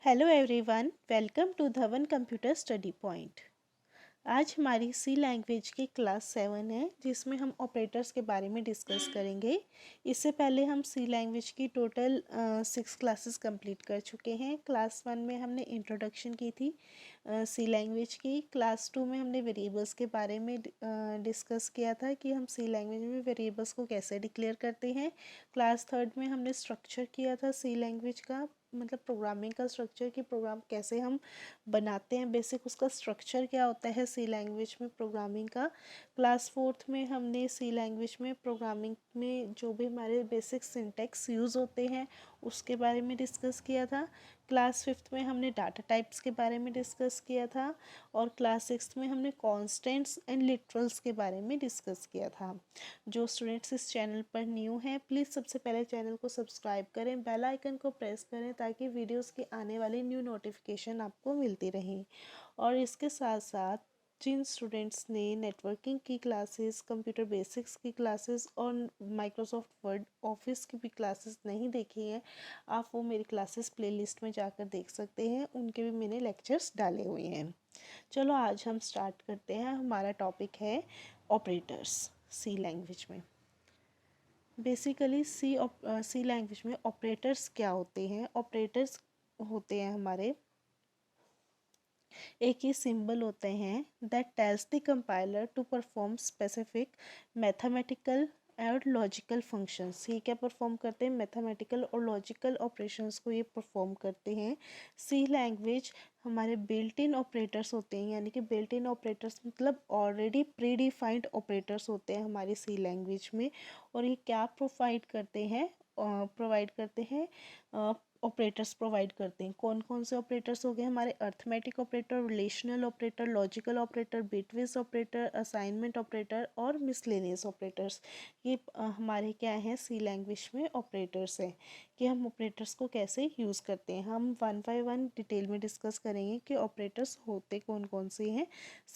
Hello everyone, welcome to Dhawan computer study point. आज हमारी सी language की क्लास 7 है जिसमें हम ऑपरेटर्स के बारे में डिस्कस करेंगे। इससे पहले हम सी लैंग्वेज की टोटल 6 क्लासेस कंप्लीट कर चुके हैं। क्लास 1 में हमने इंट्रोडक्शन की थी सी लैंग्वेज की। क्लास 2 में हमने वेरिएबल्स के बारे में डिस्कस किया था कि हम सी लैंग्वेज में वेरिएबल्स को कैसे डिक्लेयर करते हैं। क्लास 3 में हमने स्ट्रक्चर किया था सी लैंग्वेज का, मतलब प्रोग्रामिंग का स्ट्रक्चर, कि प्रोग्राम कैसे हम बनाते हैं, बेसिक उसका स्ट्रक्चर क्या होता है सी लैंग्वेज में प्रोग्रामिंग का। क्लास 4 में हमने सी लैंग्वेज में प्रोग्रामिंग में जो भी हमारे बेसिक सिंटैक्स यूज़ होते हैं उसके बारे में डिस्कस किया था। क्लास 5 में हमने डाटा टाइप्स के बारे में डिस्कस किया था और क्लास 6 में हमने कॉन्स्टेंट्स एंड लिटरल्स के बारे में डिस्कस किया था। जो स्टूडेंट्स इस चैनल पर न्यू हैं, प्लीज़ सबसे पहले चैनल को सब्सक्राइब करें, बेल आइकन को प्रेस करें ताकि वीडियोस की आने वाली न्यू नोटिफिकेशन आपको मिलती रहें। और इसके साथ साथ जिन स्टूडेंट्स ने नेटवर्किंग की क्लासेस, कंप्यूटर बेसिक्स की क्लासेस और माइक्रोसॉफ्ट वर्ड ऑफिस की भी क्लासेस नहीं देखी हैं, आप वो मेरी क्लासेस प्लेलिस्ट में जाकर देख सकते हैं, उनके भी मैंने लेक्चर्स डाले हुए हैं। चलो आज हम स्टार्ट करते हैं। हमारा टॉपिक है ऑपरेटर्स सी लैंग्वेज में। बेसिकली सी लैंग्वेज में ऑपरेटर्स क्या होते हैं। ऑपरेटर्स होते हैं हमारे एक ही सिंबल होते हैं that tells the compiler to perform specific mathematical और लॉजिकल फंक्शंस। ये क्या परफॉर्म करते हैं? मैथमेटिकल और लॉजिकल ऑपरेशंस को ये परफॉर्म करते हैं। सी लैंग्वेज हमारे बिल्ट इन ऑपरेटर्स होते हैं, यानी कि बिल्ट इन ऑपरेटर्स मतलब ऑलरेडी प्री डिफाइंड ऑपरेटर्स होते हैं हमारी सी लैंग्वेज में। और ये क्या प्रोवाइड करते हैं ऑपरेटर्स प्रोवाइड करते हैं। कौन कौन से ऑपरेटर्स हो गए हमारे? Arithmetic operator, relational operator, logical operator, bitwise operator, assignment operator और मिसलेनियस ऑपरेटर्स। ये हमारे क्या हैं सी लैंग्वेज में ऑपरेटर्स हैं कि हम ऑपरेटर्स को कैसे यूज़ करते हैं। हम 1 बाय 1 डिटेल में डिस्कस करेंगे कि ऑपरेटर्स होते कौन कौन से हैं।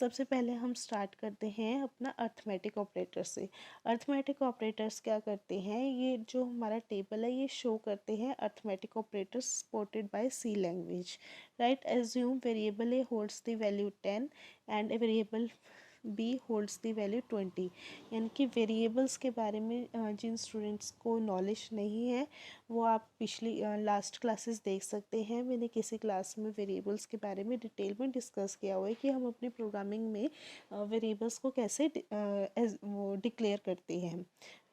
सबसे पहले हम स्टार्ट करते हैं अपना अर्थमेटिक ऑपरेटर से। अर्थमेटिक ऑपरेटर्स क्या करते हैं? ये जो हमारा टेबल है ये शो करते हैं arithmetic operators supported by C language. Right, assume variable A holds the value 10 and a variable B holds the value 20। यानी कि वेरिएबल्स के बारे में जिन स्टूडेंट्स को नॉलेज नहीं है वो आप पिछली लास्ट क्लासेस देख सकते हैं। मैंने किसी क्लास में वेरिएबल्स के बारे में डिटेल में डिस्कस किया हुआ है कि हम अपनी प्रोग्रामिंग में वेरिएबल्स को कैसे वो डिक्लेयर करते हैं।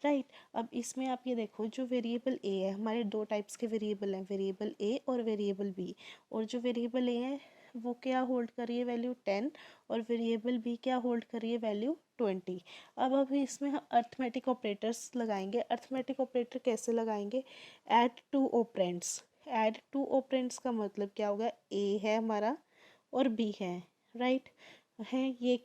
राइट, अब इसमें आप ये देखो, जो वेरिएबल ए है, हमारे दो टाइप्स के वेरिएबल हैं, वेरिएबल ए और वेरिएबल बी। और जो वेरिएबल ए है वो क्या होल्ड कर रही है? वैल्यू 10। और वेरिएबल बी क्या होल्ड कर रही है? वैल्यू 20। अब इसमें हम अर्थमेटिक ऑपरेटर्स लगाएंगे। अर्थमेटिक ऑपरेटर कैसे लगाएंगे? Add two operands. Add two operands का मतलब क्या होगा? ए है हमारा और बी है। राइट है, ये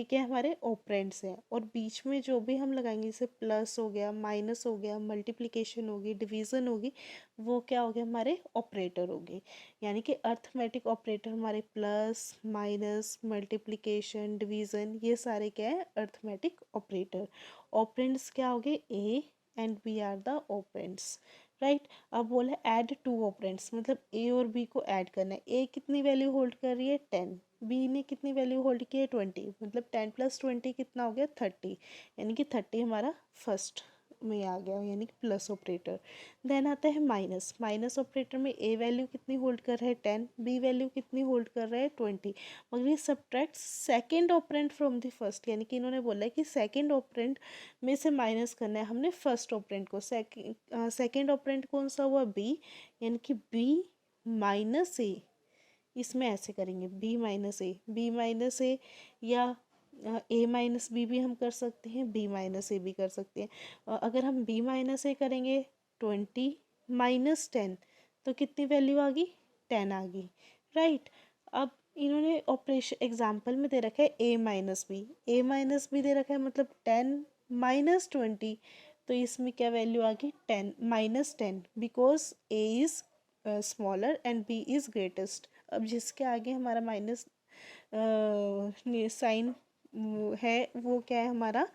क्या हमारे ऑपरेंड्स हैं। और बीच में जो भी हम लगाएंगे, जैसे प्लस हो गया, माइनस हो गया, मल्टीप्लिकेशन होगी, डिवीज़न होगी, वो क्या हो गया? हमारे ऑपरेटर होंगे। यानी कि अर्थमेटिक ऑपरेटर हमारे प्लस, माइनस, मल्टीप्लिकेशन, डिवीज़न, ये सारे क्या है? Arithmetic operator. ऑपरेंड्स क्या हो गए? A and B are the operands. Right, अब बोला ऐड टू ऑपरेंड्स, मतलब ए और बी को ऐड करना है। ए कितनी वैल्यू होल्ड कर रही है? 10। बी ने कितनी वैल्यू होल्ड की है? 20। मतलब 10 + 20 कितना हो गया? 30। यानी कि 30 हमारा फर्स्ट में आ गया, यानी कि प्लस ऑपरेटर। देन आता है माइनस। माइनस ऑपरेटर में ए वैल्यू कितनी होल्ड कर रहा है? 10। बी वैल्यू कितनी होल्ड कर रहा है? 20। मगर ये subtract second operand from the first, यानी कि इन्होंने बोला है कि सेकेंड ऑपरेंड में से माइनस करना है हमने फर्स्ट ऑपरेंड को। सेकेंड ऑपरेंड कौन सा हुआ? बी, यानी कि बी माइनस ए। इसमें ऐसे करेंगे, बी माइनस ए, बी माइनस ए, या ए माइनस बी भी हम कर सकते हैं, बी माइनस ए भी कर सकते हैं। अगर हम बी माइनस ए करेंगे 20 माइनस 10 तो कितनी वैल्यू आ गई? 10 आ गई। राइट, अब इन्होंने ऑपरेशन एग्जाम्पल में दे रखा है ए माइनस बी। ए माइनस बी दे रखा है मतलब 10 माइनस 20, तो इसमें क्या वैल्यू आ गई? 10 minus 10, because A is smaller and B is greatest. अब जिसके आगे हमारा माइनस साइन है वो क्या है? हमारा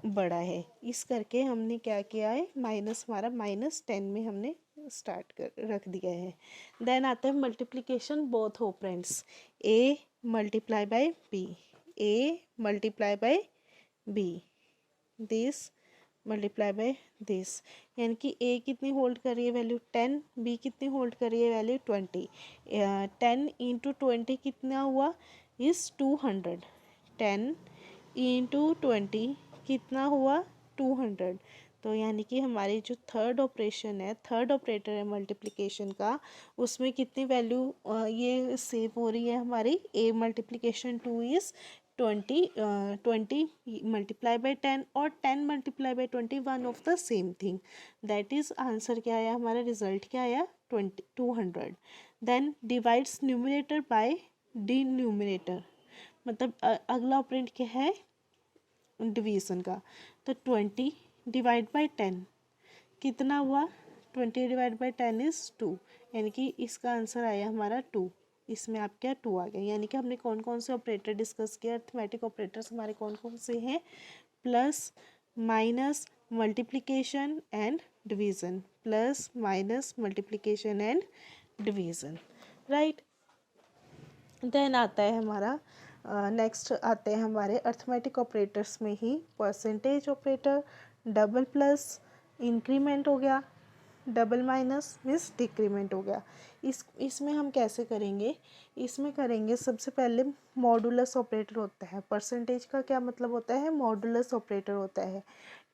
बड़ा है। इस करके हमने क्या किया है? माइनस, हमारा -10 में हमने स्टार्ट कर रख दिया है। देन आता है multiplication both operands, A multiply by B, A multiply by B, this multiply by this, यानी कि ए कितनी होल्ड कर रही है वैल्यू 10, बी कितनी होल्ड कर रही है वैल्यू 20। 10 इंटू 20 कितना हुआ इस 200, 10 इंटू 20 कितना हुआ 200। तो यानी कि हमारी जो थर्ड ऑपरेशन है, थर्ड ऑपरेटर है मल्टीप्लिकेशन का, उसमें कितनी वैल्यू ये सेव हो रही है हमारी, ए मल्टीप्लिकेशन 2 इज़ 20 मल्टीप्लाई बाय 10 और 10 multiply by 20 one of the same thing, that is answer क्या आया हमारा, रिजल्ट क्या आया 200। देन डिवाइड्स न्यूमरेटर बाय डिन्यूमरेटर, मतलब अगला ऑपरेंड क्या है डिवीजन का, तो 20 डिवाइड बाय 10 कितना हुआ, 20 डिवाइड बाई 10 इज़ 2, यानी कि इसका आंसर आया हमारा 2, इसमें आप क्या 2 आ गया। यानी कि हमने कौन कौन से ऑपरेटर डिस्कस किया, अर्थमेटिक ऑपरेटर्स हमारे कौन कौन से हैं, plus minus multiplication and division, plus minus multiplication and division, right. Then आता है हमारा नेक्स्ट आते हैं हमारे अर्थमेटिक ऑपरेटर्स में ही percentage operator, double plus increment हो गया, डबल माइनस मीन्स डिक्रीमेंट हो गया। इसमें हम कैसे करेंगे, इसमें करेंगे सबसे पहले मॉडुलस ऑपरेटर होता है, परसेंटेज का क्या मतलब होता है, मॉडुलस ऑपरेटर होता है।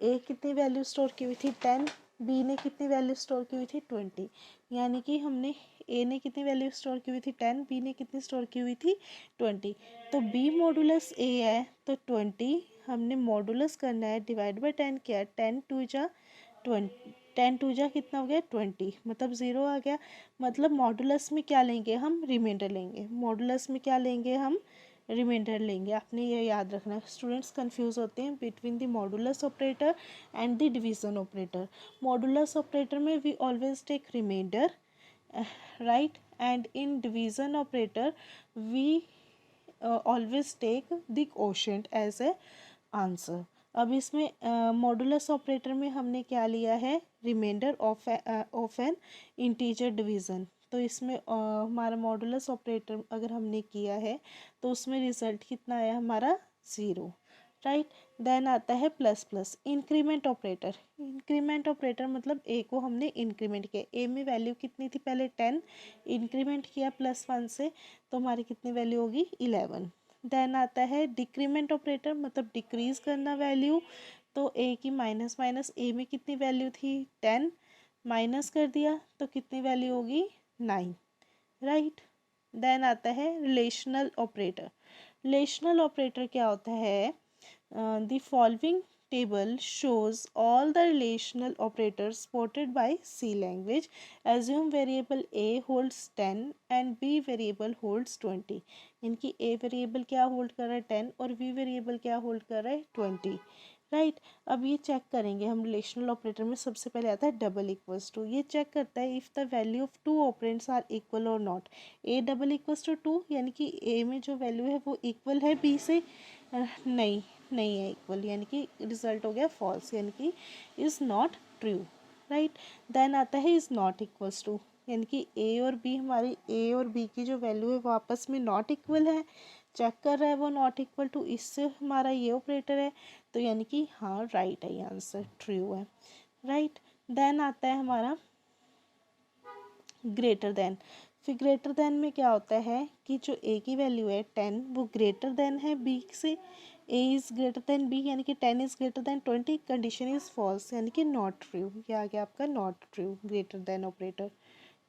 ए कितनी वैल्यू स्टोर की हुई थी 10, बी ने कितनी वैल्यू स्टोर की हुई थी 20, यानी कि हमने ए ने कितनी वैल्यू स्टोर की हुई थी 10, बी ने कितनी स्टोर की हुई थी 20, तो बी मॉडुलस ए है तो 20 हमने मॉडुलस करना है, डिवाइड बाय 10 किया, 10 टू जा 20, 10 टू जा कितना हो गया 20, मतलब 0 आ गया। मतलब मॉडुलस में क्या लेंगे हम, रिमाइंडर लेंगे, मॉडुलस में क्या लेंगे हम, रिमाइंडर लेंगे। आपने ये याद रखना है, स्टूडेंट्स कंफ्यूज होते हैं between the modulus operator and the division operator. Modulus operator में we always take remainder, right, and in division operator we always take the quotient as a answer। अब इसमें मॉडुलस ऑपरेटर में हमने क्या लिया है, remainder of an integer division, तो इसमें हमारा मॉडुलस ऑपरेटर अगर हमने किया है तो उसमें रिजल्ट कितना आया हमारा 0, राइट। देन आता है plus plus increment operator, increment operator मतलब ए को हमने इंक्रीमेंट किया, ए में वैल्यू कितनी थी पहले 10, इंक्रीमेंट किया +1 से तो हमारी कितनी वैल्यू होगी 11। देन आता है डिक्रीमेंट ऑपरेटर, मतलब डिक्रीज करना वैल्यू, तो ए की माइनस माइनस, ए में कितनी वैल्यू थी 10, माइनस कर दिया तो कितनी वैल्यू होगी 9, राइट। देन आता है रिलेशनल ऑपरेटर, रिलेशनल ऑपरेटर क्या होता है, the following table shows all the relational operators supported by C language. Assume variable A holds 10 and B variable holds 20, इनकी A variable क्या hold कर रहा है 10 और B variable क्या hold कर रहा है 20, राइट। अब ये चेक करेंगे हम, रिलेशनल ऑपरेटर में सबसे पहले आता है डबल इक्वल्स टू, ये चेक करता है if the value of two operands are equal और not, A double equals to 2 यानी कि ए में जो वैल्यू है वो इक्वल है बी से, नहीं नहीं है इक्वल, यानी कि रिजल्ट हो गया फॉल्स, यानी कि is not true, right. Then आता है इज़ नॉट इक्वल्स टू, यानी कि ए और बी, हमारी ए और बी की जो वैल्यू है वो आपस में नॉट इक्वल है, चेक कर रहा है वो नॉट इक्वल टू, इससे हमारा ये ऑपरेटर है, तो यानी कि हाँ राइट है, ये आंसर ट्रू है, राइट। देन आता है हमारा ग्रेटर देन, फिर ग्रेटर देन में क्या होता है कि जो ए की वैल्यू है 10 वो ग्रेटर देन है बी से, A is greater than B यानी कि 10 is greater than 20, condition is false यानी कि नॉट ट्रू, ये आ गया आपका not true greater than operator,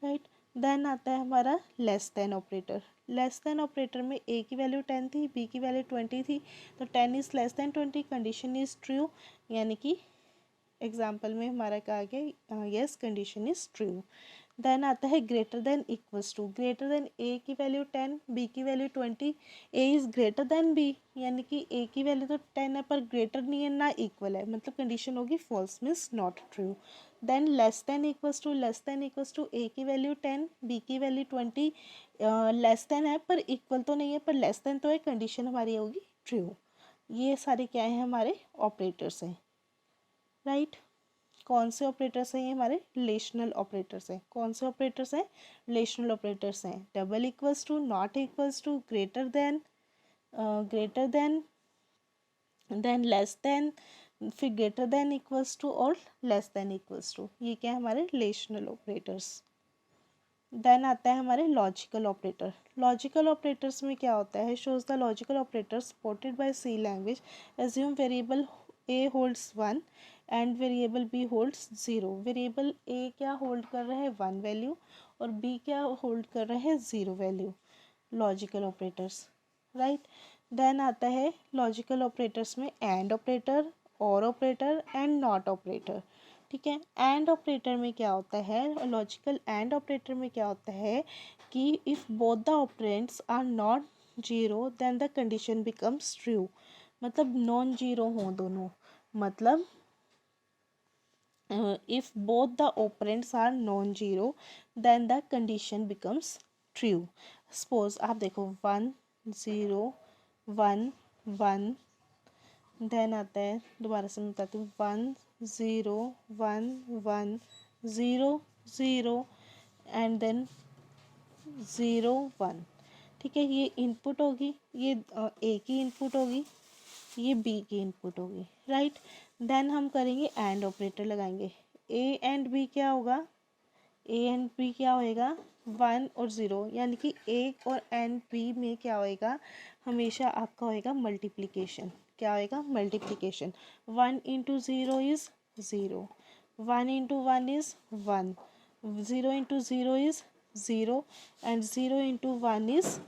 right. Then आता है हमारा less than operator, less than operator में ए की वैल्यू 10 थी, बी की वैल्यू 20 थी, तो 10 is less than 20, condition is true, यानी कि एग्जाम्पल में हमारा क्या आ गया, yes condition is true. Then आता है greater than equals to, greater than A की वैल्यू 10, बी की value 20, A is greater than B, यानी कि ए की वैल्यू तो 10 है पर ग्रेटर नहीं है ना इक्वल है, मतलब कंडीशन होगी false means not true. Then less than equals to, less than equals to A की वैल्यू 10, बी की वैल्यू 20, लेस देन है पर इक्वल तो नहीं है, पर लेस देन तो है, कंडीशन हमारी होगी ट्रू। ये सारे क्या है हमारे ऑपरेटर्स हैं, राइट। कौन से ऑपरेटर्स हैं? ये हमारे रिलेशनल ऑपरेटर्स हैं। कौन से ऑपरेटर्स हैं? रिलेशनल ऑपरेटर्स हैं। Double equals to, not equals to, greater than, less than, फिर ग्रेटर देन इक्वल्स टू और लेस देन इक्वल्स टू। ये क्या है? हमारे रिलेशनल ऑपरेटर्स। देन आता है हमारे लॉजिकल ऑपरेटर। लॉजिकल ऑपरेटर्स में क्या होता है? Shows the logical operator supported by C language assume variable A holds 1 and variable B holds 0। Variable A क्या होल्ड कर रहा है? 1 वैल्यू, और बी क्या होल्ड कर रहा है? 0 value. Logical operators, right. Then आता है लॉजिकल ऑपरेटर्स में and operator, or operator and not operator. ठीक है। एंड ऑपरेटर में क्या होता है? लॉजिकल एंड ऑपरेटर में क्या होता है कि if both the operands are not zero then the condition becomes true. मतलब नॉन जीरो हों दोनों, मतलब if both the operands are non-zero then the condition becomes true. Suppose आप देखो 1 0 1 1, देन आता है, दोबारा से मैं बताती हूँ, 1 0 1 1 0 0 एंड देन 0 1। ठीक है। ये इनपुट होगी, ये ए की इनपुट होगी, ये बी की इनपुट होगी, राइट। देन हम करेंगे एंड ऑपरेटर लगाएंगे। ए एंड बी क्या होगा? ए एंड बी क्या होएगा? 1 और 0, यानी कि ए और एंड बी में क्या होएगा? हमेशा आपका होएगा मल्टीप्लिकेशन। क्या होएगा? Multiplication. 1 into 0 is 0, 1 into 1 is 1, 0 into 0 is 0 and 0 into 1 is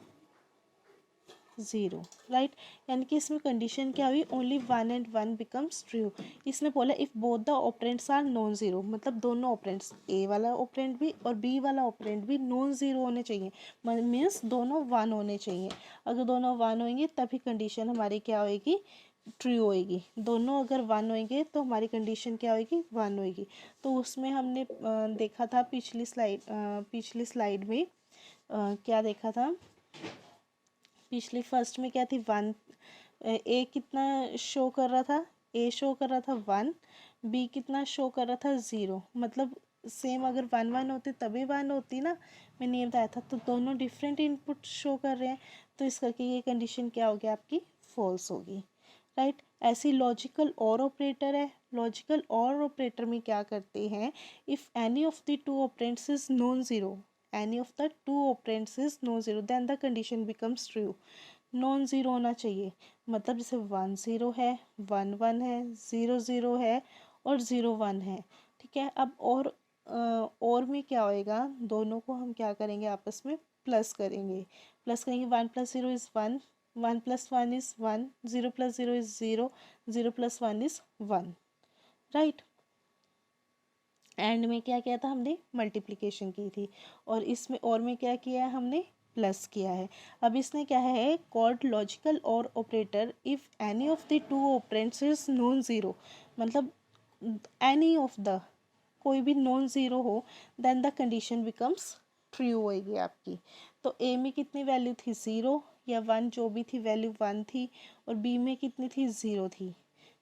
0, right. यानी कि इसमें कंडीशन क्या हुई? Only 1 and 1 becomes true. इसने बोला if both the operands are non zero, मतलब दोनों ऑपरेंड्स, ए वाला ऑपरेंड भी और बी वाला ऑपरेंड भी नॉन ज़ीरो होने चाहिए, मीन्स दोनों 1 होने चाहिए। अगर दोनों 1 होंगे तभी कंडीशन हमारी क्या होएगी? ट्रू होएगी। दोनों अगर 1 होंगे तो हमारी कंडीशन क्या होएगी? 1 होएगी। तो उसमें हमने देखा था पिछली स्लाइड में क्या देखा था? पिछली फर्स्ट में क्या थी? 1। ए कितना शो कर रहा था? ए शो कर रहा था 1, बी कितना शो कर रहा था? 0। मतलब सेम अगर 1 1 होती तभी 1 होती ना, मैंने ये बताया था। तो दोनों डिफरेंट इनपुट शो कर रहे हैं, तो इस करके ये कंडीशन क्या होगी आपकी? फॉल्स होगी, राइट। ऐसी लॉजिकल और ऑपरेटर है। लॉजिकल और ऑपरेटर में क्या करते हैं? If any of the two operands is non zero, any of the two operands is non-zero then the condition becomes true। Non zero होना चाहिए, मतलब जैसे 1 0 है, 1 1 है, 0 0 है और 0 1 है। ठीक है। अब और में क्या होएगा? दोनों को हम क्या करेंगे? आपस में प्लस करेंगे। 1 + 0 is 1, 1 + 1 is 1, 0 + 0 is 0, 0 + 1 is 1, right. And में क्या किया था? हमने मल्टीप्लिकेशन की थी। और इसमें और में क्या किया है? हमने प्लस किया है। अब इसने क्या है? Called logical or operator if any of the two operands is non zero, मतलब एनी ऑफ द, कोई भी नॉन ज़ीरो हो, then the condition becomes true होएगी आपकी। तो ए में कितनी वैल्यू थी? 0 या 1, जो भी थी वैल्यू 1 थी, और बी में कितनी थी? 0 थी।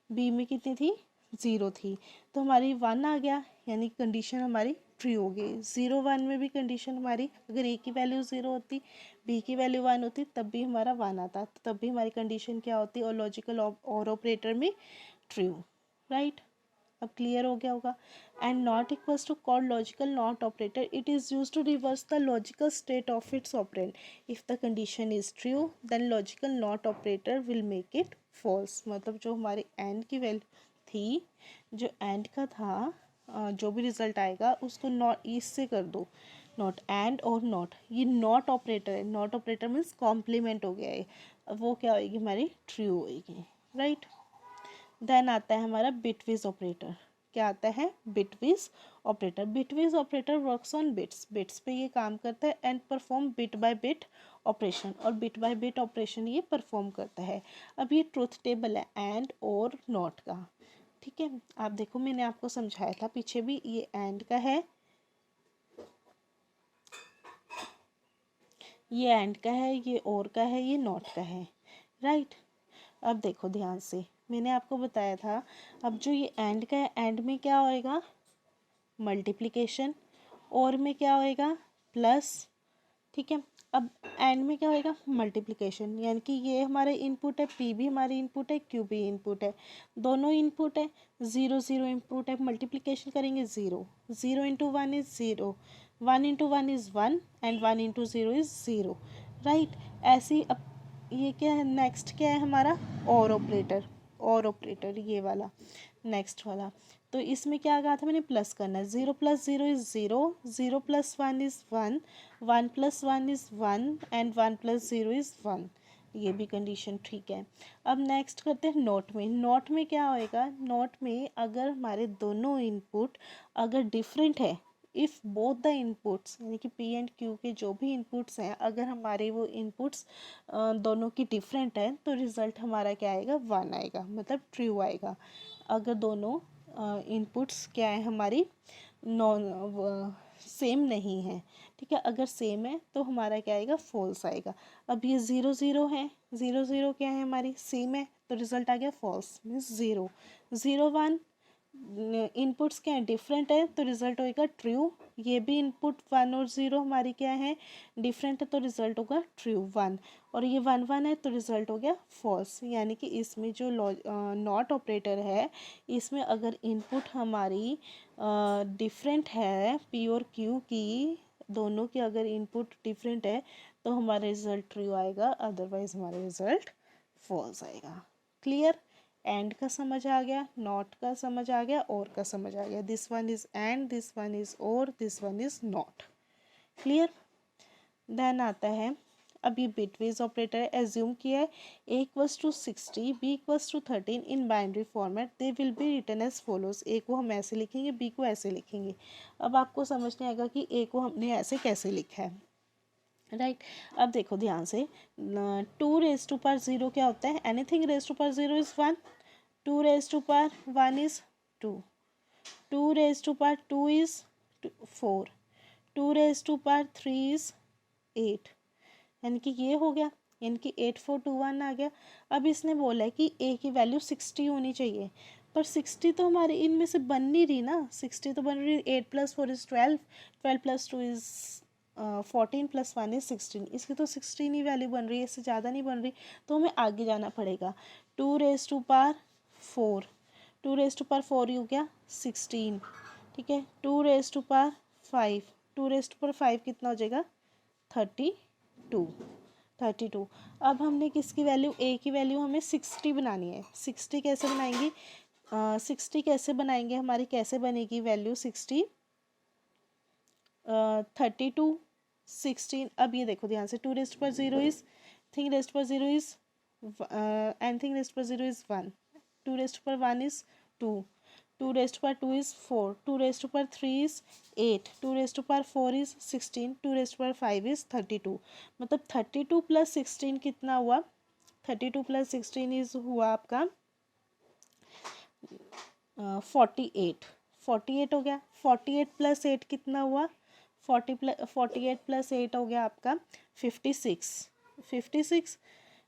बी में कितनी थी? 0 थी। तो हमारी 1 आ गया, यानी कंडीशन हमारी ट्रू हो गई। 0 1 में भी कंडीशन हमारी, अगर ए की वैल्यू 0 होती, बी की वैल्यू 1 होती, तब भी हमारा 1 आता, तब भी हमारी कंडीशन क्या होती? और लॉजिकल और ऑपरेटर में ट्रू, राइट। अब क्लियर हो गया होगा। And not equals to called logical not operator, it is use to reverse the logical state of its operand. If the condition is true then logical not operator will make it false. मतलब जो हमारी and की value थी, जो and का था, जो भी रिजल्ट आएगा उसको नॉट इससे कर दो, नॉट एंड और नॉट, ये नॉट ऑपरेटर है। नॉट ऑपरेटर मीन्स कॉम्प्लीमेंट हो गया है, अब वो क्या होएगी? हमारी ट्रू होएगी, राइट। देन आता है हमारा बिटवीज ऑपरेटर। क्या आता है? Bitwise operator. Bitwise operator works on bits, bits पे ये काम करता है and perform bit by bit operation, और बिट बाय बिट ऑपरेशन ये परफॉर्म करता है। अब ये ट्रुथ टेबल है एंड और नॉट का। ठीक है। आप देखो मैंने आपको समझाया था पीछे भी, ये एंड का है, ये एंड का है, ये और का है, ये नॉट का है, राइट। अब देखो ध्यान से, मैंने आपको बताया था। अब जो ये एंड का है, एंड में क्या होएगा, मल्टीप्लिकेशन, और में क्या होएगा, प्लस। ठीक है, अब एंड में क्या होएगा, मल्टीप्लिकेशन, यानी कि ये हमारे इनपुट है, पी भी हमारी इनपुट है, क्यू भी इनपुट है, दोनों इनपुट है, ज़ीरो ज़ीरो इनपुट है, मल्टीप्लिकेशन करेंगे zero, zero into one is zero, one into one is one, and one into zero is zero, right. ऐसे ही अब ये क्या है, नेक्स्ट क्या है हमारा, और ऑपरेटर, और ऑपरेटर ये वाला, नेक्स्ट वाला। तो इसमें क्या कहा था मैंने, प्लस करना है, zero plus zero is zero, zero plus one is one, one plus one is one, and one plus zero is one, ये भी कंडीशन ठीक है। अब नेक्स्ट करते हैं नोट में। नोट में क्या होएगा, नोट में अगर हमारे दोनों इनपुट अगर डिफरेंट है, इफ़ बोथ द इनपुट्स, यानी कि पी एंड क्यू के जो भी इनपुट्स हैं, अगर हमारे वो इनपुट्स दोनों की डिफरेंट है, तो रिज़ल्ट हमारा क्या आएगा, वन आएगा, मतलब ट्रू आएगा। अगर दोनों इनपुट्स क्या है हमारी, नॉन सेम नहीं है, ठीक है, अगर सेम है तो हमारा क्या आएगा, फॉल्स आएगा। अब ये ज़ीरो ज़ीरो है, ज़ीरो ज़ीरो क्या है हमारी, सेम है, तो रिजल्ट आ गया false, means zero. Zero one, inputs क्या है, डिफरेंट है, तो रिजल्ट होएगा ट्रू। ये भी इनपुट वन और ज़ीरो हमारी क्या है, डिफरेंट है, तो रिजल्ट होगा ट्रू वन। और ये वन वन है, तो रिजल्ट हो गया फॉल्स। यानी कि इसमें जो नॉट ऑपरेटर है, इसमें अगर इनपुट हमारी डिफरेंट है, पी और क्यू की, दोनों की अगर इनपुट डिफरेंट है, तो हमारा रिजल्ट ट्रू आएगा, अदरवाइज हमारा रिजल्ट फॉल्स आएगा। क्लियर। एंड का समझ आ गया, नॉट का समझ आ गया, और का समझ आ गया। This one is and, this one is or, this one is not. Clear. Then आता है, अब ये बिटवीज ऑपरेटर है, एज्यूम किया है a equals to 60, b equals to 13 in binary format, they will be written as follows. a को हम ऐसे लिखेंगे, b को ऐसे लिखेंगे। अब आपको समझ नहीं आएगा कि a को हमने ऐसे कैसे लिखा है, राइट। अब देखो ध्यान से, two raise to power zero क्या होता है, anything raise to power zero is one, two raise to power one is two, two raise to power two is four, two raise to power three is eight, यानी कि ये हो गया, यानी कि 8421 आ गया। अब इसने बोला है कि ए की वैल्यू 60 होनी चाहिए, पर 60 तो हमारे इनमें से बन नहीं रही ना, 60 तो बन रही, 8 plus 4 is 12, 12 plus 2 is 14 plus 1 is 16, इसकी तो 16 ही वैल्यू बन रही है, इससे ज़्यादा नहीं बन रही, तो हमें आगे जाना पड़ेगा। Two raise to power four, two raise to power four ही हो गया 16, ठीक है। Two raise to power five, two raise to power five कितना हो जाएगा, 32, 32। अब हमने किसकी वैल्यू, ए की वैल्यू हमें 60 बनानी है। 60 कैसे बनाएंगे, 60 कैसे बनाएंगे, हमारी कैसे बनेगी वैल्यू 60, 32, 16। अब ये देखो ध्यान से, टू रेस्ट पर ज़ीरो इज़, थिंग रेस्ट पर zero is, and thing raised पर zero is one, two raised पर one is two, two raised पर two is four, two raised पर three is eight, two raised पर four is 16, two raised पर five is 32। मतलब 32 plus 16 कितना हुआ, 32 plus 16 is हुआ आपका 48, 48 हो गया। 48 प्लस एट कितना हुआ, 48 प्लस एट हो गया आपका 56, 56,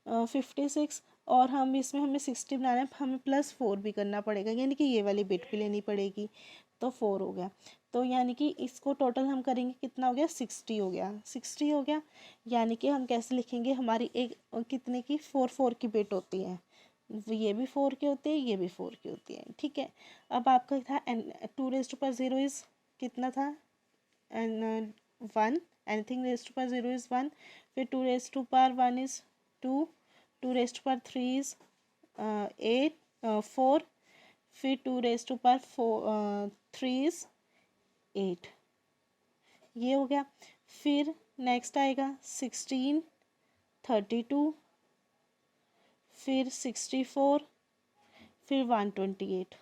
56। और हम इसमें हमें 60 बनाना है, हमें प्लस फोर भी करना पड़ेगा, यानी कि ये वाली बिट भी लेनी पड़ेगी, तो फोर हो गया। तो यानी कि इसको टोटल हम करेंगे, कितना हो गया, 60 हो गया, 60 हो गया। यानी कि हम कैसे लिखेंगे, हमारी एक कितने की, फोर फोर की बिट होती है, ये भी फोर की होती है, ये भी फोर की होती है, ठीक है। अब आपका था two raise to power zero is कितना था, and one, anything raise to power zero is one, फिर two raise to power one is two, two raise to power three is eight, four, फिर two raise to power four three is eight, ये हो गया। फिर next आएगा 16, 32, फिर 64, फिर 128,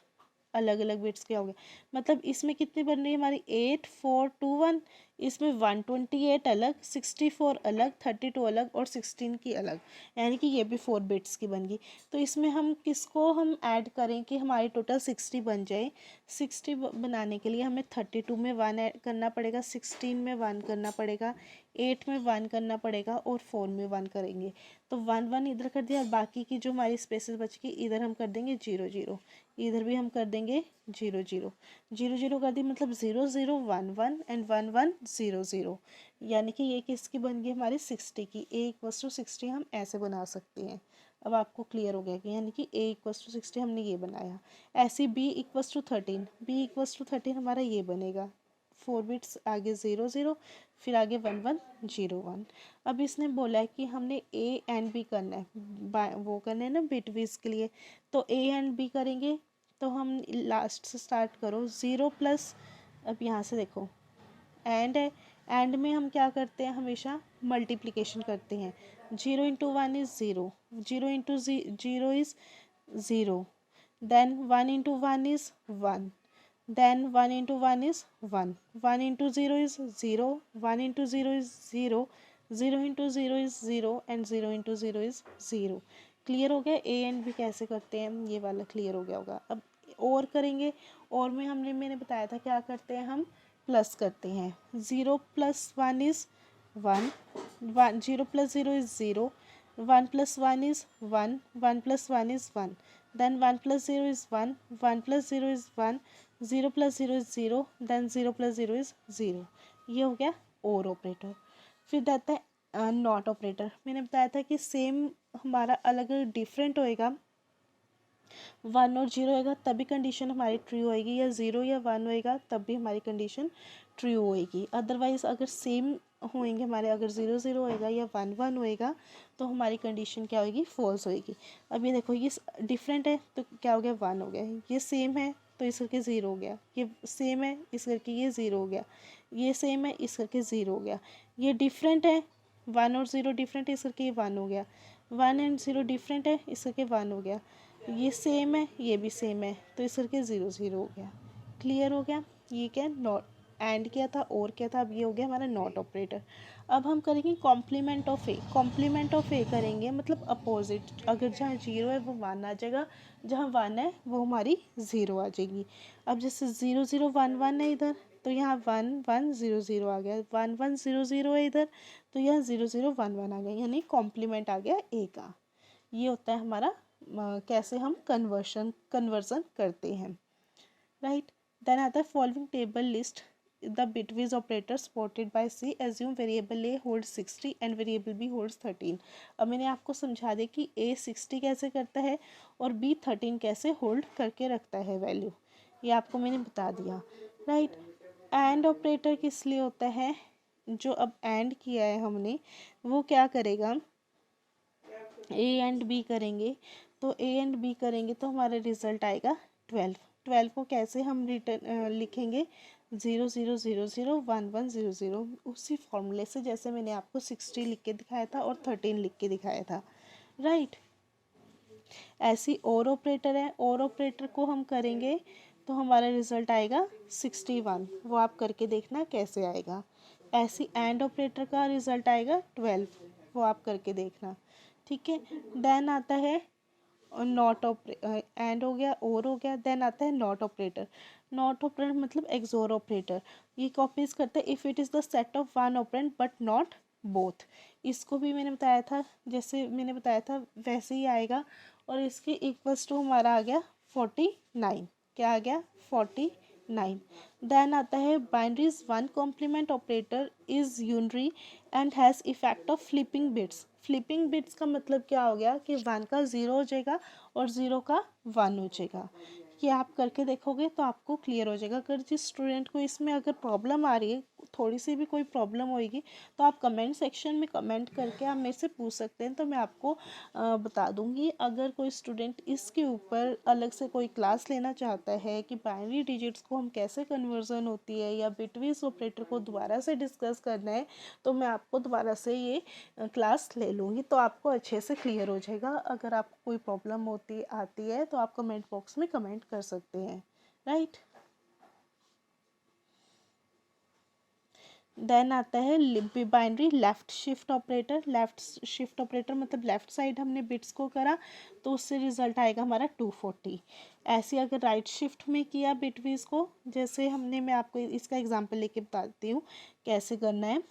अलग अलग बिट्स क्या हो गया। मतलब इसमें कितनी बन रही है हमारी, 8 4 2 1, इसमें 128 अलग, 64 अलग, 32 अलग और 16 की अलग, यानी कि ये भी 4 बिट्स की बन गई। तो इसमें हम किसको हम ऐड करें कि हमारी टोटल 60 बन जाए। 60 बनाने के लिए हमें 32 में 1 ऐड करना पड़ेगा, 16 में 1 करना पड़ेगा, 8 में 1 करना पड़ेगा और 4 में 1 करेंगे। तो 1 1 इधर कर दिया और बाकी की जो हमारी स्पेसेस बच गई इधर हम कर देंगे 0 0, इधर भी हम कर देंगे 0 0, 0 0 कर दी, मतलब 0 0 1 1 एंड 1 1 0 0, यानी कि ये किसकी बन गई हमारी 60 की। a इक्वल्स टू 60 हम ऐसे बना सकते हैं। अब आपको क्लियर हो गया कि यानी कि a इक्वल्स टू 60 हमने ये बनाया। ऐसे b equals to 13, b equals to 13 हमारा ये बनेगा। 4 बिट्स आगे 0 0, फिर आगे 1 1 0 1। अब इसने बोला है कि हमने a एंड b करना है, वो करना है ना बिटवीज के लिए। तो a एंड b करेंगे तो हम लास्ट से स्टार्ट करो 0 प्लस, अब यहाँ से देखो एंड है, एंड में हम क्या करते हैं हमेशा मल्टीप्लिकेशन करते हैं। 0 into 1 is 0, 0 into 0 is 0, then 1 into 1 is 1, then 1 into 1 is 1, 1 into 0 is 0, 1 into 0 is 0, 0 into 0 is 0 and 0 into 0 is 0। Clear हो गया। ए एंड बी कैसे करते हैं ये वाला क्लियर हो गया होगा। अब और करेंगे, और में मैंने बताया था क्या करते हैं हम, प्लस करते हैं। 0 plus 1 is 1, 0 plus 0 is 0, 1 plus 1 is 1, 1 plus 1 is 1, then 1 plus 0 is 1, 1 plus 0 is 1, 0 plus 0 is 0, then 0 plus 0 is 0। ये हो गया और ऑपरेटर। फिर आता है नॉट ऑपरेटर। मैंने बताया था कि सेम हमारा अलग डिफरेंट होएगा, 1 और 0 होएगा तभी कंडीशन हमारी ट्रू होएगी, या 0 या 1 होएगा तब भी हमारी कंडीशन ट्रू होएगी। अदरवाइज अगर सेम होएंगे हमारे, अगर 0 0 होएगा या 1 1 होएगा तो हमारी कंडीशन क्या होएगी, फॉल्स होएगी। अब ये देखो ये डिफरेंट है तो क्या हो गया, 1 हो गया। ये सेम है तो इस करके 0 हो गया, ये सेम है इस करके ये 0 हो गया, ये सेम है इस करके 0 हो गया। ये डिफरेंट है, 1 और 0 डिफरेंट है इस करके ये 1 हो गया, 1 एंड 0 डिफरेंट है इस करके 1 हो गया। ये सेम है ये भी सेम है तो इस करके 0 0 हो गया। क्लियर हो गया। ये क्या नॉट, एंड क्या था और क्या था, अब ये हो गया हमारा नॉट ऑपरेटर। अब हम करेंगे complement of A. Complement of A करेंगे मतलब अपोजिट, अगर जहाँ 0 है वो 1 आ जाएगा, जहाँ 1 है वो हमारी 0 आ जाएगी। अब जैसे 0 0 1 1 है इधर तो यहाँ 1 1 0 0 आ गया, 1 1 0 0 है इधर तो यहाँ 0 0 1 1 आ गया, यानी कॉम्प्लीमेंट आ गया ए का। ये होता है हमारा कैसे हम कन्वर्जन करते हैं, राइट। देन आता है following table list the bitwise operator supported by C, assume variable A holds 60 and variable B holds 13। अब मैंने आपको समझा दिया कि ए 60 कैसे करता है और बी 13 कैसे होल्ड करके रखता है वैल्यू, ये आपको मैंने बता दिया, राइट। एंड ऑपरेटर किस लिए होता है, जो अब एंड किया है हमने वो क्या करेगा, ए एंड बी करेंगे, तो ए एंड बी करेंगे तो हमारा रिजल्ट आएगा 12। 12 को कैसे हम रिटर्न लिखेंगे, 0 0 0 0 1 1 0 0, उसी फॉर्मूले से जैसे मैंने आपको 60 लिख के दिखाया था और 13 लिख के दिखाया था, राइट। ऐसी और ऑपरेटर है, और ऑपरेटर को हम करेंगे तो हमारा रिजल्ट आएगा 61, वो आप करके देखना कैसे आएगा। ऐसी एंड ऑपरेटर का रिजल्ट आएगा 12, वो आप करके देखना, ठीक है। देन आता है नॉट एंड हो गया और हो गया, देन आता है नॉट ऑपरेटर। नॉट ऑपरेटर मतलब एक्सोर ऑपरेटर, ये कॉपीज करता है if it is the set of one operand but not both. इसको भी मैंने बताया था, जैसे मैंने बताया था वैसे ही आएगा, और इसके इक्वल्स टू हमारा आ गया 49, क्या आ गया 49। देन आता है binary's one complement operator is unary and has effect of flipping bits. Flipping bits का मतलब क्या हो गया कि 1 का 0 हो जाएगा और 0 का 1 हो जाएगा। ये आप करके देखोगे तो आपको क्लियर हो जाएगा। अगर जिस स्टूडेंट को इसमें अगर प्रॉब्लम आ रही है, थोड़ी सी भी कोई प्रॉब्लम होएगी तो आप कमेंट सेक्शन में कमेंट करके आप मेरे से पूछ सकते हैं, तो मैं आपको बता दूंगी। अगर कोई स्टूडेंट इसके ऊपर अलग से कोई क्लास लेना चाहता है कि बाइनरी डिजिट्स को हम कैसे कन्वर्जन होती है या बिटवीज ऑपरेटर को दोबारा से डिस्कस करना है, तो मैं आपको दोबारा से ये क्लास ले लूँगी, तो आपको अच्छे से क्लियर हो जाएगा। अगर आपको कोई प्रॉब्लम होती आती है तो आप कमेंट बॉक्स में कमेंट कर सकते हैं, राइट। देन आता है binary left shift operator. Left shift operator मतलब लेफ्ट साइड हमने बिट्स को करा तो उससे रिजल्ट आएगा हमारा 240। ऐसे अगर राइट शिफ्ट में किया बिटवीज को, जैसे हमने, मैं आपको इसका एग्जांपल लेके बताती हूँ कैसे करना है।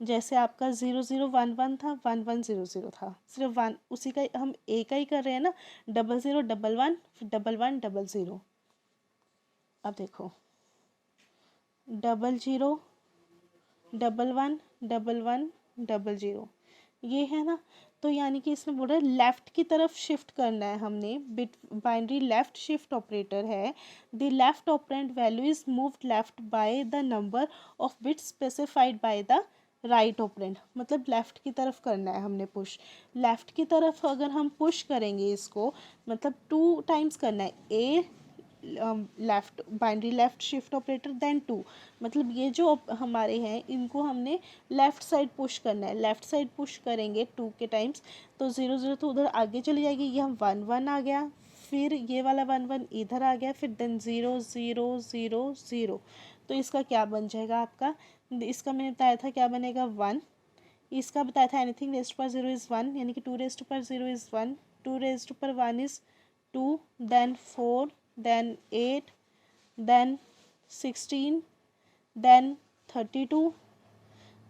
जैसे आपका 0011 था, 1100 था, सिर्फ वन उसी का हम एक ही कर रहे हैं ना, 0011 फिर 1100। अब देखो 00 11 00, ये है ना। तो यानी कि इसमें बोल रहा है लेफ्ट की तरफ शिफ्ट करना है हमने, bit binary left shift operator है। The left operand value is moved left by the number of bits specified by the right operand, मतलब लेफ्ट की तरफ करना है हमने पुश। लेफ्ट की तरफ अगर हम पुश करेंगे इसको, मतलब 2 टाइम्स करना है, A left binary left shift operator then 2, मतलब ये जो हमारे हैं इनको हमने लेफ्ट साइड पुश करना है। लेफ्ट साइड पुश करेंगे 2 के टाइम्स तो 00 तो उधर आगे चली जाएगी, ये हम 1 1 आ गया, फिर ये वाला 1 1 इधर आ गया, फिर देन 0 0 0 0। तो इसका क्या बन जाएगा आपका, इसका मैंने बताया था क्या बनेगा 1। इसका बताया था एनीथिंग रेस्ट पर 0 इज़ 1, यानी कि 2 रेस्ट पर 0 इज़ 1, 2 रेस्ट पर 1 is 2, then 4, then 8, then 16, then 32,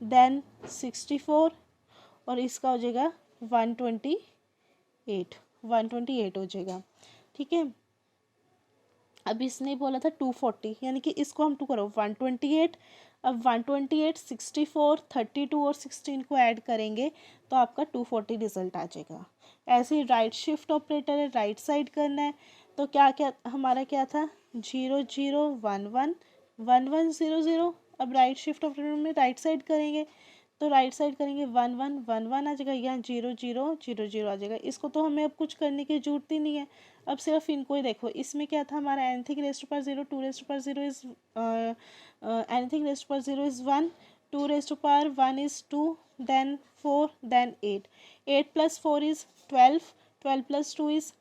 then 64, और इसका हो जाएगा 128, 128 हो जाएगा। ठीक है, अब इसने बोला था 240, यानी कि इसको हम 2 करो 128। अब 128 64 32 और 16 को ऐड करेंगे तो आपका 240 रिजल्ट आ जाएगा। ऐसे ही राइट शिफ्ट ऑपरेटर है, राइट साइड करना है तो क्या क्या हमारा क्या था 0 0 1 1 1 1 0 0। अब राइट शिफ्ट ऑपरेटर में राइट साइड करेंगे तो राइट साइड करेंगे 1 1 1 1 आ जाएगा, यहाँ 0 0 0 0 आ जाएगा। इसको तो हमें अब कुछ करने की जरूरत ही नहीं है, अब सिर्फ इनको ही देखो। इसमें क्या था हमारा एनीथिंग रेस्ट पर 0, 2 रेस्ट पर 0 इज एनीथिंग रेस्ट पर 0 इज 1, 2 रेस्ट पर 1 is 2, then 4, then 8, 8 plus 4 is 12, 12 plus 2 is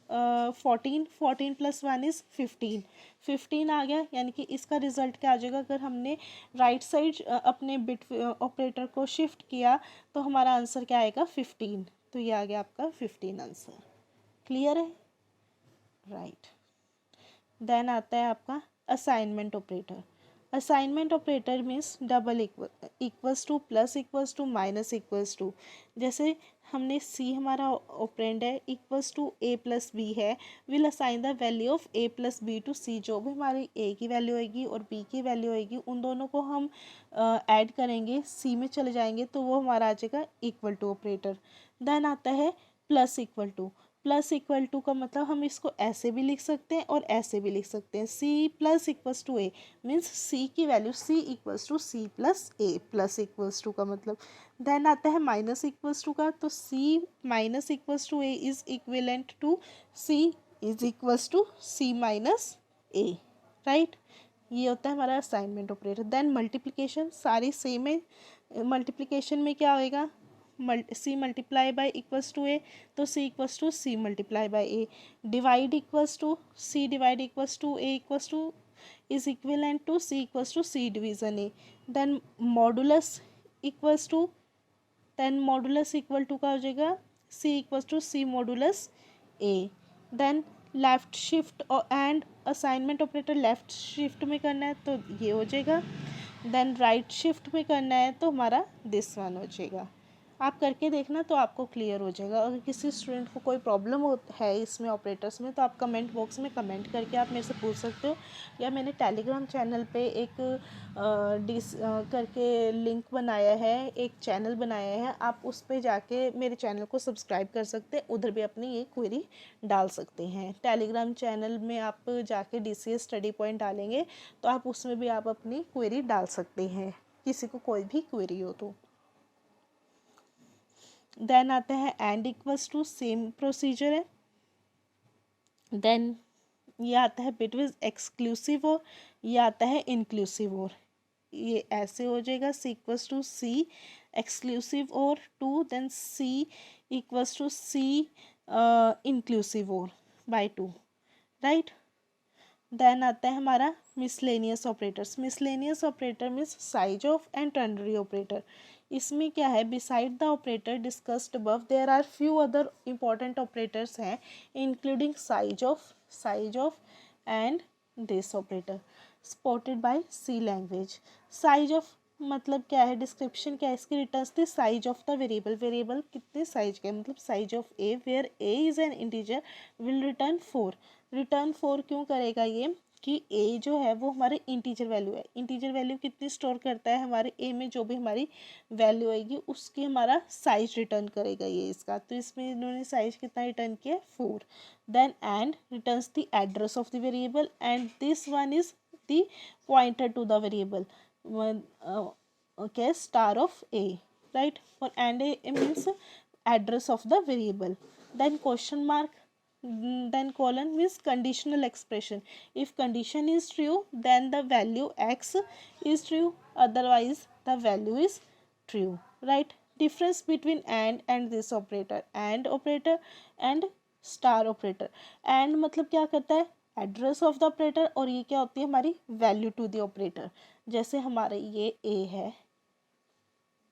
14, 14 plus 1 is 15, 15 आ गया। यानी कि इसका रिजल्ट क्या आ जाएगा, अगर हमने राइट साइड अपने बिट ऑपरेटर को शिफ्ट किया तो हमारा आंसर क्या आएगा 15। तो ये आ गया आपका 15 आंसर। क्लियर है, राइट। देन आता है आपका assignment operator. Assignment operator means double equals to, plus equals to, minus equals to. जैसे हमने सी हमारा ऑपरेंड है, equals to A plus B है, will assign the value of A plus B to C. जो भी हमारी ए की value होगी और बी की वैल्यू होगी उन दोनों को हम ऐड करेंगे, सी में चले जाएंगे तो वो हमारा आ जाएगा इक्वल टू ऑपरेटर। देन आता है plus equal to. Plus equal to का मतलब हम इसको ऐसे भी लिख सकते हैं और ऐसे भी लिख सकते हैं, C plus equals to A means C की value C equals to C plus A, plus equals to का मतलब। देन आता है माइनस इक्वल्स टू का, तो C minus equals to A is equivalent to C is equals to C minus A, right. ये होता है हमारा असाइनमेंट ऑपरेटर। देन मल्टीप्लिकेशन, सारी सेम है। मल्टीप्लिकेशन में क्या होएगा, C multiply by equals to A तो C equals to C multiply by A. Divide equals to C divide equals to A equals to is equivalent to C equals to C division A. Then modulus equals to, then modulus equal to का हो जाएगा C equals to C modulus A. Then left shift and assignment operator left shift में करना है तो ये हो जाएगा। देन राइट शिफ्ट में करना है तो हमारा दिस वन हो जाएगा। आप करके देखना तो आपको क्लियर हो जाएगा। अगर किसी स्टूडेंट को कोई प्रॉब्लम हो है इसमें ऑपरेटर्स में तो आप कमेंट बॉक्स में कमेंट करके आप मेरे से पूछ सकते हो, या मैंने टेलीग्राम चैनल पे एक करके लिंक बनाया है, एक चैनल बनाया है, आप उस पर जाके मेरे चैनल को सब्सक्राइब कर सकते हैं, उधर भी अपनी ये क्वेरी डाल सकते हैं। टेलीग्राम चैनल में आप जाके DCS स्टडी पॉइंट डालेंगे तो आप उसमें भी आप अपनी क्वेरी डाल सकते हैं, किसी को कोई भी क्वेरी हो तो। देन आता है and equals to, same procedure है। देन ये आता है बिटवीन एक्सक्लूसिव और, ये आता है इंक्लूसिव और। ये ऐसे हो जाएगा C equals to C exclusive or two, then C equals to C inclusive or by two, right. Then आता है हमारा miscellaneous operators. Miscellaneous operator means size of and ternary operator. इसमें क्या है, beside the operator discussed above there are few other important operators हैं including size of and this operator supported by C language. Size of मतलब क्या है, description क्या है इसकी, returns the size of the variable. Variable कितने size का है, मतलब size of a where a is an integer will return 4। Return 4 क्यों करेगा ये, कि ए जो है वो हमारे इंटीजर वैल्यू है। इंटीजर वैल्यू कितनी स्टोर करता है, हमारे ए में जो भी हमारी वैल्यू आएगी उसकी हमारा साइज रिटर्न करेगा ये इसका। तो इसमें इन्होंने साइज कितना रिटर्न किया, 4। Then and returns the address of the variable and this one is the pointer to the variable, okay, star of a, right? For and a means address of the variable. Then question mark, then colon means conditional expression. If condition is true then the value x is true, otherwise the value is true, right? Difference between and this operator, and operator and star operator। and मतलब क्या करता है, address of the operator, और ये क्या होती है हमारी वैल्यू टू द ऑपरेटर। जैसे हमारे ये ए है,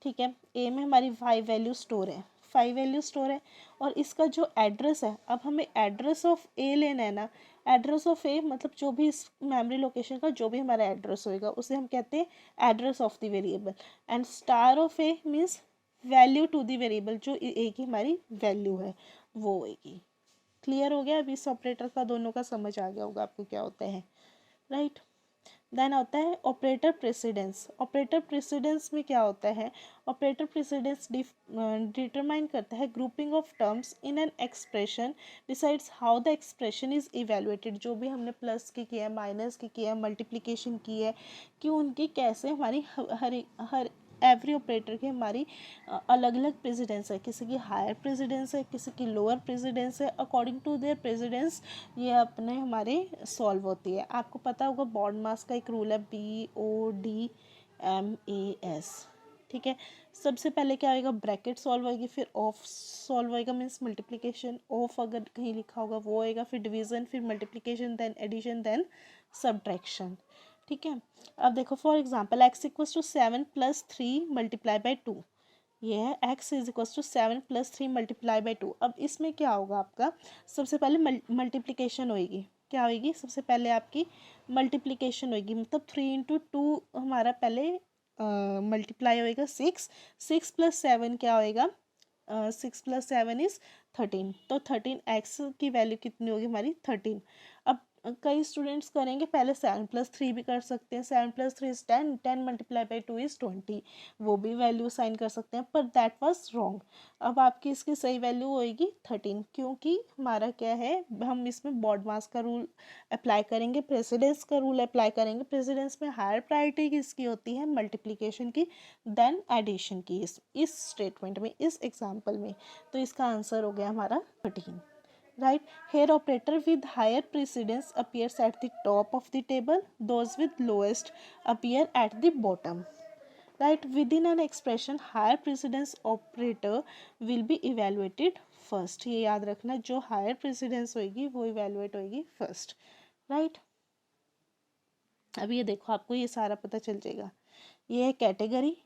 ठीक है, ए में हमारी 5 वैल्यू स्टोर है, 5 वैल्यू स्टोर है, और इसका जो एड्रेस है, अब हमें एड्रेस ऑफ ए लेना है ना। एड्रेस ऑफ ए मतलब जो भी इस मेमोरी लोकेशन का जो भी हमारा एड्रेस होएगा उसे हम कहते हैं address of the variable. And star of a means value to the variable, जो ए की हमारी वैल्यू है वो होएगी। क्लियर हो गया, अभी इस ऑपरेटर का दोनों का समझ आ गया होगा आपको क्या होता है, राइट? देन आता है ऑपरेटर प्रेसिडेंस। ऑपरेटर प्रेसिडेंस में क्या होता है, ऑपरेटर प्रेसिडेंस डिटरमाइन करता है grouping of terms in an expression, decides how the expression is evaluated. जो भी हमने प्लस की किया है, माइनस की किया है, मल्टीप्लिकेशन की है, कि उनकी कैसे हमारी हर एवरी ऑपरेटर की हमारी अलग अलग प्रेसिडेंस है। किसी की हायर प्रेसिडेंस है, किसी की लोअर प्रेसिडेंस है, अकॉर्डिंग टू देयर प्रेसिडेंस ये अपने हमारे सॉल्व होती है। आपको पता होगा बॉडमास का एक रूल है, BODMAS, ठीक है। सबसे पहले क्या होएगा, ब्रैकेट सॉल्व होएगी, फिर ऑफ सॉल्व होएगा मीन्स मल्टीप्लिकेशन, ऑफ अगर कहीं लिखा होगा वो होएगा, फिर डिवीजन, फिर multiplication, then addition, then subtraction, ठीक है। अब देखो for example x equals to 7 + 3 multiply by 2, ये है x is equals to 7 + 3 multiply by 2। अब इसमें क्या होगा आपका, सबसे पहले मल्टीप्लिकेशन होएगी, क्या होएगी, सबसे पहले आपकी मल्टीप्लिकेशन होएगी, मतलब 3 × 2 हमारा पहले मल्टीप्लाई होएगा 6, 6 + 7 क्या होएगा, 6 + 7 इज 13, तो 13x की वैल्यू कितनी होगी हमारी 13। अब कई स्टूडेंट्स करेंगे पहले 7 + 3 भी कर सकते हैं, 7 + 3 इज 10, 10 मल्टीप्लाई बाई 2 इज 20, वो भी वैल्यू साइन कर सकते हैं, पर दैट वाज रॉन्ग। अब आपकी इसकी सही वैल्यू होएगी 13, क्योंकि हमारा क्या है, हम इसमें बॉडमास का रूल अप्लाई करेंगे, प्रेसिडेंस का रूल अप्लाई करेंगे। प्रेसिडेंस में हायर प्रायोरिटी किसकी होती है, मल्टीप्लिकेशन की, देन एडिशन की, इस स्टेटमेंट में, इस एग्जाम्पल में। तो इसका आंसर हो गया हमारा 13, right? Here operator with higher precedence appears at the top of the table, those with lowest appear at the bottom, right? Within an expression higher precedence operator will be evaluated first, ये याद रखना, जो higher precedence होगी वो evaluate होगी first, right? अब ये देखो आपको ये सारा पता चल जाएगा। ये है category,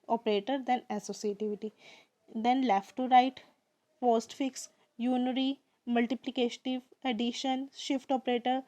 operator, then associativity, then left to right, postfix, unary, multiplicative, addition, shift operator,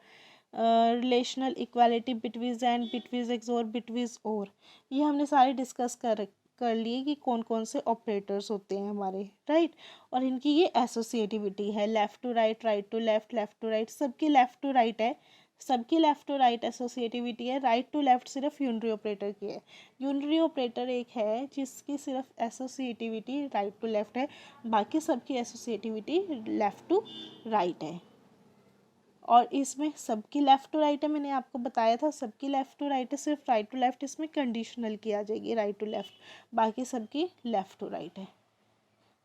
relational equality, bitwise and, bitwise XOR, bitwise or, ये हमने सारे डिस्कस कर लिए कि कौन कौन से ऑपरेटर्स होते हैं हमारे, राइट? और इनकी ये एसोसिएटिविटी है, left to right, right to left, left to right, सबकी लेफ्ट टू राइट है, सबकी लेफ्ट टू राइट एसोसिएटिविटी है, राइट टू लेफ्ट सिर्फ यूनरी ऑपरेटर की है। यूनरी ऑपरेटर एक है जिसकी सिर्फ एसोसिएटिविटी राइट टू लेफ्ट है, बाकी सबकी एसोसिएटिविटी लेफ्ट टू राइट है। और इसमें सबकी लेफ्ट टू राइट है, मैंने आपको बताया था सबकी लेफ्ट टू राइट है, सिर्फ राइट टू लेफ्ट इसमें कंडीशनल की आ जाएगी, राइट टू लेफ्ट, बाकी सबकी लेफ्ट टू राइट है।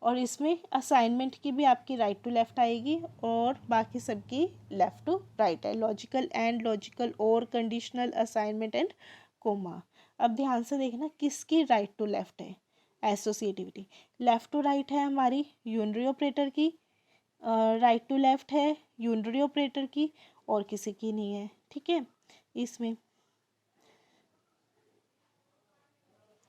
और इसमें असाइनमेंट की भी आपकी राइट टू लेफ्ट आएगी और बाकी सबकी लेफ्ट टू राइट है, लॉजिकल एंड, लॉजिकल और, कंडीशनल, असाइनमेंट एंड कोमा। अब ध्यान से देखना किसकी राइट टू लेफ्ट है, एसोसिएटिविटी, लेफ्ट टू राइट है हमारी यूनरी ऑपरेटर की, राइट टू लेफ्ट है यूनरी ऑपरेटर की, और किसी की नहीं है, ठीक है। इसमें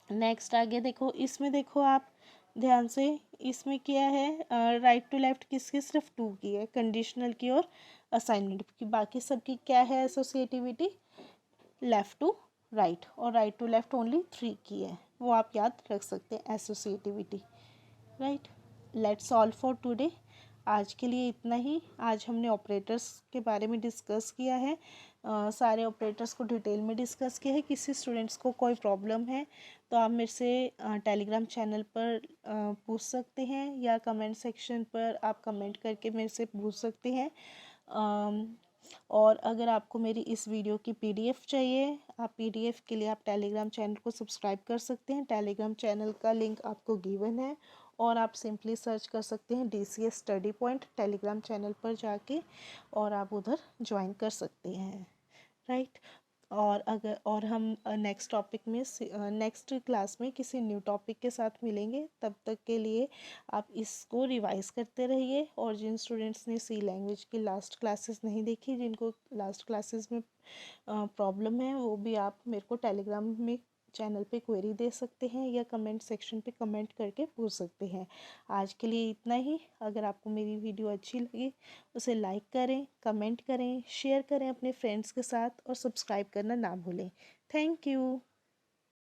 नेक्स्ट आगे देखो, इसमें देखो आप ध्यान से, इसमें क्या है, राइट टू लेफ्ट किसकी, सिर्फ टू की है, कंडीशनल की और असाइनमेंट की, बाकी सबकी क्या है एसोसिएटिविटी, लेफ्ट टू राइट, और right to left only three की है, वो आप याद रख सकते हैं associativity. Right, let's all for today. आज के लिए इतना ही। आज हमने ऑपरेटर्स के बारे में डिस्कस किया है, सारे ऑपरेटर्स को डिटेल में डिस्कस किया है। किसी स्टूडेंट्स को कोई प्रॉब्लम है तो आप मेरे से टेलीग्राम चैनल पर पूछ सकते हैं, या कमेंट सेक्शन पर आप कमेंट करके मेरे से पूछ सकते हैं। और अगर आपको मेरी इस वीडियो की पीडीएफ चाहिए, आप पीडीएफ के लिए आप टेलीग्राम चैनल को सब्सक्राइब कर सकते हैं। टेलीग्राम चैनल का लिंक आपको गिवन है, और आप सिंपली सर्च कर सकते हैं DCS study point Telegram channel पर जाके, और आप उधर ज्वाइन कर सकते हैं। राइट, और हम नेक्स्ट टॉपिक में नेक्स्ट क्लास में किसी न्यू टॉपिक के साथ मिलेंगे। तब तक के लिए आप इसको रिवाइज करते रहिए, और जिन स्टूडेंट्स ने सी लैंग्वेज की लास्ट क्लासेस नहीं देखी, जिनको लास्ट क्लासेस में प्रॉब्लम है, वो भी आप मेरे को टेलीग्राम में चैनल पे क्वेरी दे सकते हैं, या कमेंट सेक्शन पे कमेंट करके पूछ सकते हैं। आज के लिए इतना ही। अगर आपको मेरी वीडियो अच्छी लगी, उसे लाइक करें, कमेंट करें, शेयर करें अपने फ्रेंड्स के साथ, और सब्सक्राइब करना ना भूलें। Thank you.